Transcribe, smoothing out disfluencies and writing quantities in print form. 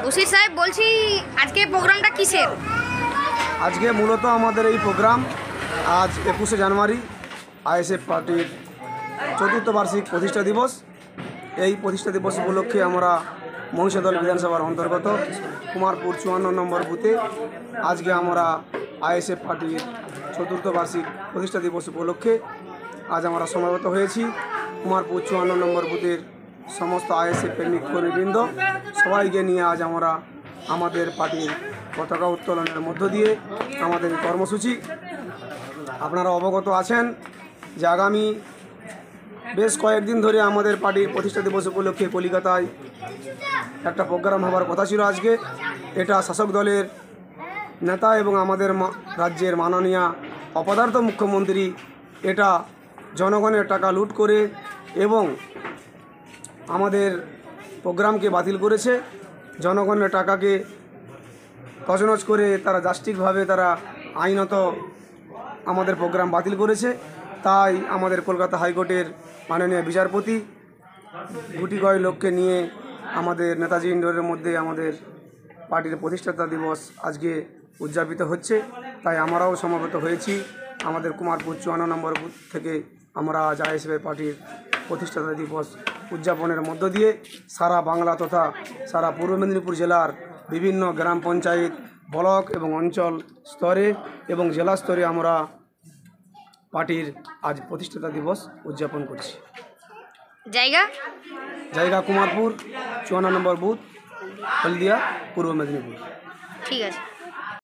বশির সাহেব বলছি আজকে প্রোগ্রামটা কিসের? আজকে মূলত আমাদের এই প্রোগ্রাম আজ 21শে জানুয়ারি আইএসএফ পার্টির চতুর্থ বার্ষিক প্রতিষ্ঠা দিবস। এই প্রতিষ্ঠা দিবস উপলক্ষে আমরা মহিষাদল বিধানসভার অন্তর্গত কুমারপুর 54 নম্বর বুথে আজকে আমরা আইএসএফ পার্টির চতুর্থ বার্ষিক প্রতিষ্ঠা দিবস উপলক্ষে আজ আমরা সমবেত হয়েছি। কুমারপুর 54 নম্বর বুথের সমস্ত আইএসএফ প্রেমিক কর্মীবৃন্দ সবাইকে নিয়ে আজ আমরা আমাদের পার্টির পতাকা উত্তোলনের মধ্য দিয়ে আমাদের কর্মসূচি। আপনারা অবগত আছেন যে আগামী বেশ কয়েকদিন ধরে আমাদের পার্টির প্রতিষ্ঠা দিবস উপলক্ষে কলকাতায় একটা প্রোগ্রাম হওয়ার কথা ছিল। আজকে এটা শাসক দলের নেতা এবং আমাদের রাজ্যের মাননীয় অপদার্থ মুখ্যমন্ত্রী এটা জনগণের টাকা লুট করে এবং আমাদের প্রোগ্রামকে বাতিল করেছে। জনগণের টাকাকে তছনছ করে তারা জাস্টিকভাবে তারা আইনত আমাদের প্রোগ্রাম বাতিল করেছে। তাই আমাদের কলকাতা হাইকোর্টের মাননীয় বিচারপতি গুটি কয়েক লোককে নিয়ে আমাদের নেতাজি ইন্ডোরের মধ্যে আমাদের পার্টির প্রতিষ্ঠাতা দিবস আজকে উদযাপিত হচ্ছে। তাই আমরাও সমবেত হয়েছি। আমাদের কুমারপুর 54 নম্বর বুথ থেকে আমরা আজ আইএসএফ পার্টির প্রতিষ্ঠাতা দিবস উদযাপনের মধ্য দিয়ে সারা বাংলা তথা সারা পূর্ব মেদিনীপুর জেলার বিভিন্ন গ্রাম পঞ্চায়েত, ব্লক এবং অঞ্চল স্তরে এবং জেলা স্তরে আমরা পার্টির আজ প্রতিষ্ঠাতা দিবস উদযাপন করছি। জায়গা কুমারপুর 54 নম্বর বুথ, হলদিয়া, পূর্ব মেদিনীপুর। ঠিক আছে।